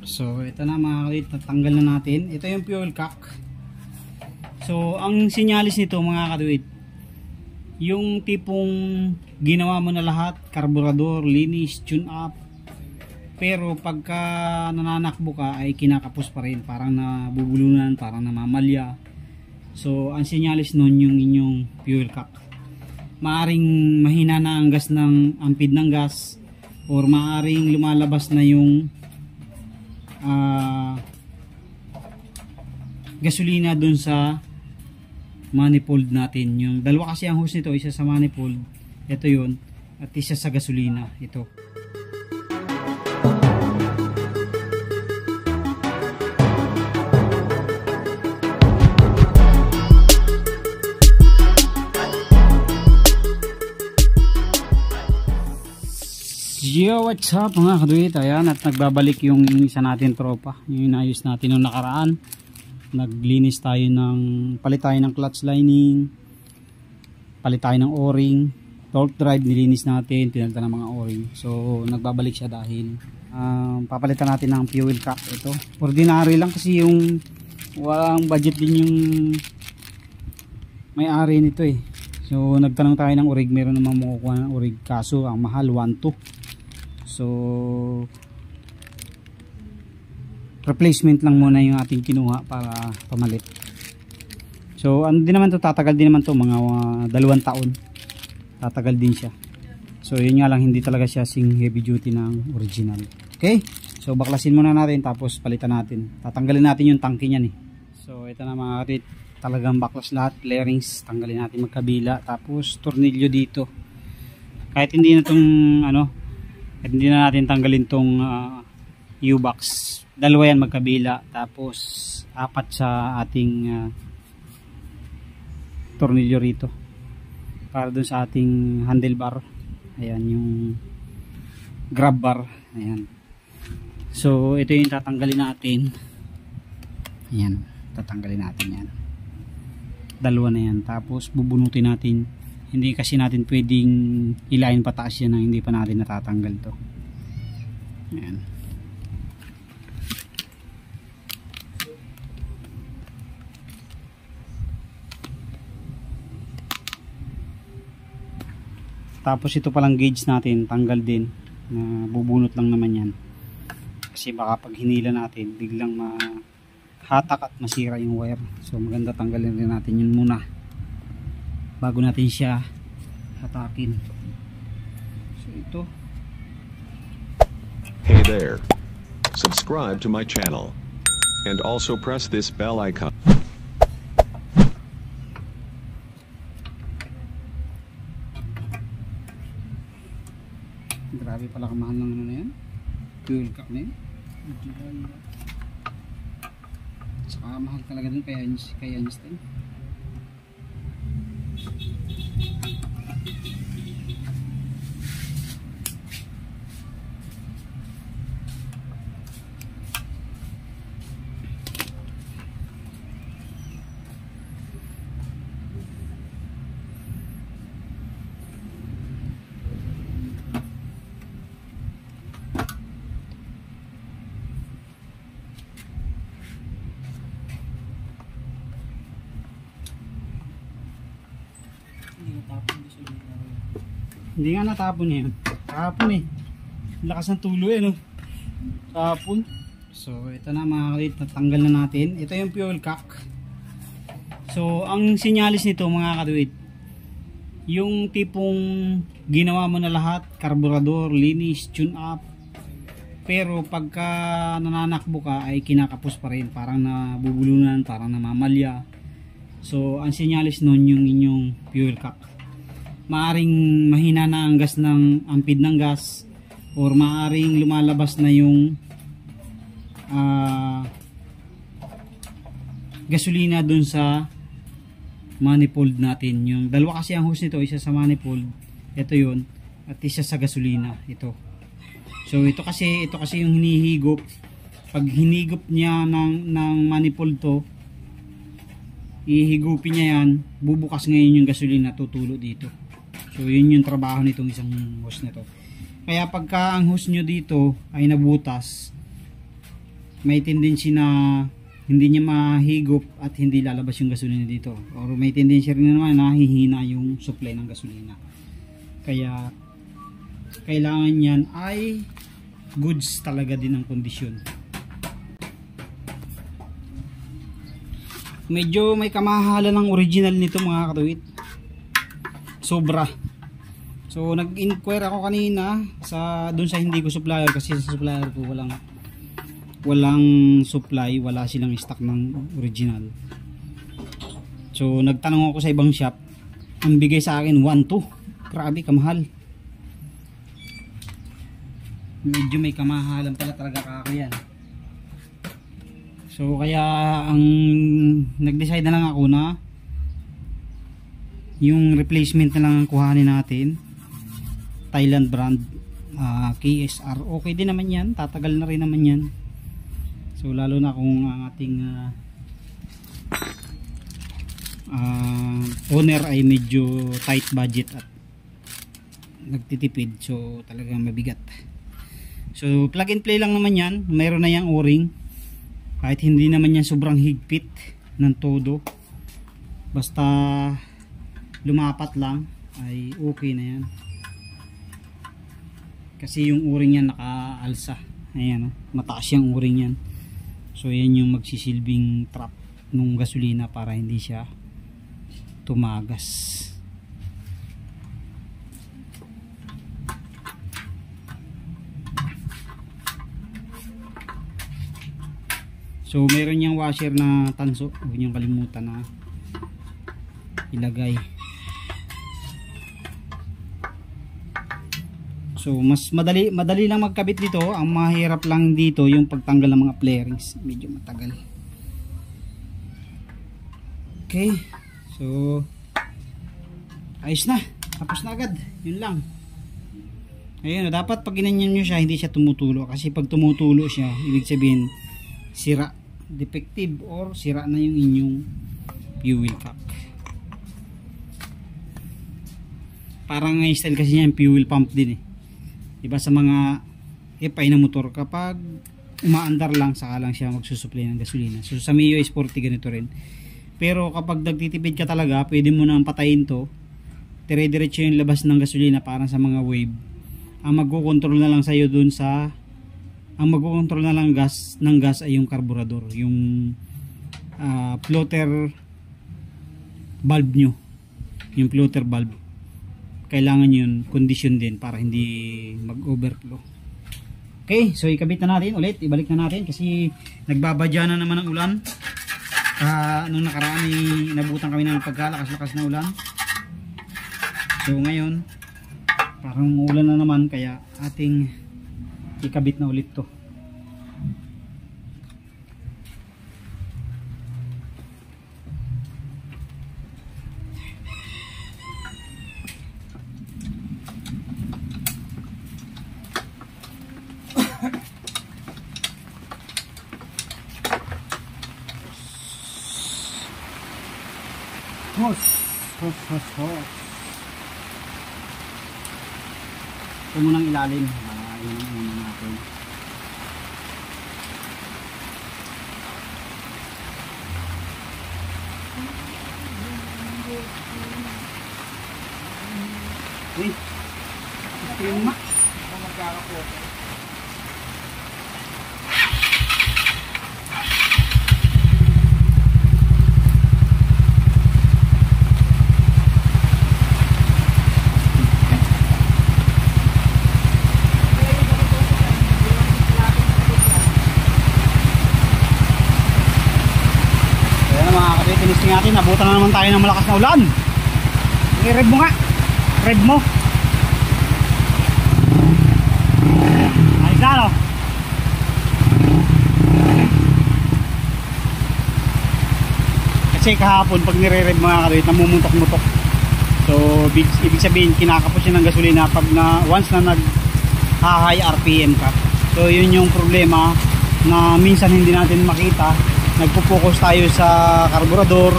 So ito na mga kalit, natanggal na natin. Ito yung fuel cock. So ang sinyalis nito mga kaduit, yung tipong ginawa mo na lahat, karburador, linis, tune up, pero pagka nananakbo ka ay kinakapos pa rin, parang nabubulunan, parang namamalya. So ang sinyalis nun yung inyong fuel cock. Maaring mahina na ang gas ng ampid ng gas, or maaring lumalabas na yung gasolina dun sa manifold natin. Yung dalawa kasi ang hose nito, isa sa manifold, ito yun, at isa sa gasolina, ito. Yo, what's up mga kaduit? Ayan, at nagbabalik yung isa natin tropa, yung inayos natin nung nakaraan. Naglinis tayo ng, palit tayo ng clutch lining, palit tayo ng o-ring, torque drive nilinis natin, pinalitan ng mga o-ring. So nagbabalik siya dahil papalitan natin ng fuel cock. Ito ordinary lang kasi yung walang budget din yung may-ari nito eh. So nagtanong tayo ng orig, meron namang makukuha ng orig, kaso ang mahal 1.2. So replacement lang muna yung ating kinuha para pamalit. So ano din naman to, tatagal din naman to, mga 2 taon tatagal din siya. So yun nga lang, hindi talaga siya sing heavy duty ng original. Okay, so baklasin muna natin tapos palitan natin, tatanggalin natin yung tangke niyan eh. So ito na mga katit, talagang baklas lahat, flarings tanggalin natin magkabila, tapos tornilyo dito. Kahit hindi na tong hindi na natin tanggalin tong U-box, dalawa yan magkabila, tapos 4 sa ating tornilyo rito para dun sa ating handlebar. Ayan yung grab bar, ayan. So ito yung tatanggalin natin. Ayan, tatanggalin natin yan, dalawa na yan, tapos bubunutin natin. Hindi kasi natin pwedeng ilayin pataas yan na hindi pa natin natatanggal to. Ayan. Tapos ito palang gauge natin, tanggal din. Bubunot lang naman yan. Kasi baka pag hinila natin, biglang mahatak at masira yung wire. So maganda tanggalin rin natin yun muna bago natin siya hatakin. So ito. Hey there. Subscribe to my channel. And also press this bell icon. Grabe pala kamahal ng ano na yan, fuel cock na yan. Saka mahal talaga dun kay Einstein. Hindi nga natapon yan. Tapon eh. Lakas ng tulo eh, no? Tapon. So ito na mga kalit, natanggal na natin. Ito yung fuel cock. So ang sinyalis nito mga kaduit, yung tipong ginawa mo na lahat, karburador, linis, tune up, pero pagka nananakbo ka ay kinakapos pa rin, parang nabubulunan, parang namamalya. So ang sinyalis nun yung inyong fuel cock. Maaring mahina na ang gas ng ampid ng gas, or maaring lumalabas na yung gasolina dun sa manifold natin. Yung dalawa kasi ang hose nito, isa sa manifold, ito yun, at isa sa gasolina, ito. So ito kasi yung hinihigop. Pag hinigop niya ng manifold to, ihigupin niya yan, bubukas ngayon yung gasolina, tutulo dito. So yun yung trabaho nitong isang hose nito. Kaya pagka ang hose nyo dito ay nabutas, may tendency na hindi niya mahigop at hindi lalabas yung gasolina dito, or may tendency rin naman na hihina yung supply ng gasolina. Kaya kailangan yan ay goods talaga din ang kondisyon. Medyo may kamahalan ng original nito mga katuwid, sobra. So nag-inquire ako kanina sa doon sa hindi ko supplier, kasi sa supplier ko walang supply, wala silang stock ng original. So nagtanong ako sa ibang shop, ang bigay sa akin 1.2. Grabe kamahal. Medyo may kamahalan pala talaga kakayan. So kaya ang nag-decide na lang ako na yung replacement na lang ang kuhanin natin, Thailand brand, KSR. Okay din naman yan, tatagal na rin naman yan. So lalo na kung ang ating owner ay medyo tight budget at nagtitipid, so talagang mabigat. So plug and play lang naman yan, mayroon na yung o-ring. Kahit hindi naman yan sobrang higpit ng todo, basta lumapat lang ay okay na yan. Kasi yung o-ring yan nakaalsa, ayan, mataas yung o-ring yan. So yan yung magsisilbing trap ng gasolina para hindi siya tumagas. So mayroon niyang washer na tanso, huwag niyong kalimutan na ilagay. So mas madali lang magkabit dito. Ang mahirap lang dito yung pagtanggal ng mga flarings, medyo matagal. Okay, so ayos na, tapos na agad, yun lang. Ayun, dapat pag ginanyan nyo siya hindi siya tumutulo, kasi pag tumutulo siya ibig sabihin sira, defective, or sira na yung inyong fuel cap. Parang ang style kasi niya yung fuel pump din eh, diba, sa mga FI na motor, kapag umaandar lang saka lang siya magsusupply ng gasolina. So sa Mio Sporty ganito rin, pero kapag nagtitipid ka talaga, pwede mo nang patayin to, dire-diretso yung labas ng gasolina para sa mga wave. Ang magkocontrol na lang sa iyo dun sa magkocontrol na lang ng gas ay yung carburetor, yung floater valve nyo, yung floater valve. Kailangan yun condition din para hindi mag overflow. Okay, so ikabit na natin ulit, ibalik na natin kasi nagbabadya na naman ang ulan. Nung nakaraan ay nabutan kami ng pagkalakas-lakas na ulan. So ngayon parang ulan na naman, kaya ating ikabit na ulit to. Hos. Ito munang ilalim. Yun muna natin. Uy, ito yung max. Ako magkakapo. Natin, nabutan na naman tayo ng malakas na ulan. I-rev mo nga, rev mo. Ayos na, no? Kasi kahapon pag nire-rev mga karit, namumutok-mutok. So ibig sabihin kinakapos yun ng gasolina pag once na nag-high RPM ka. So yun yung problema na minsan hindi natin makita. Nagpo-focus tayo sa carburetor,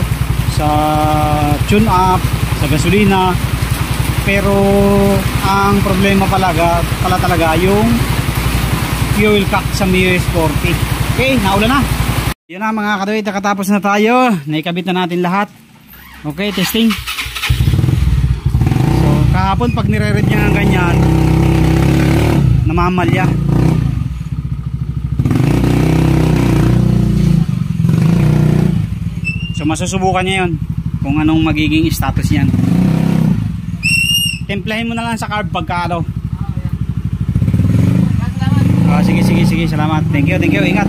sa tune up, sa gasolina, pero ang problema pala talaga yung fuel cap sa Mio Sporty. Okay, naulan na. Yun na mga kaduit, nakatapos na tayo. Naikabit na natin lahat. Okay, testing. So kahapon pag nire-red niya ng ganyan, namamalya. So masusubukan niya yun kung anong magiging status niyan. Templahin mo na lang sa carb pagka ano. Sige, salamat. Thank you, ingat.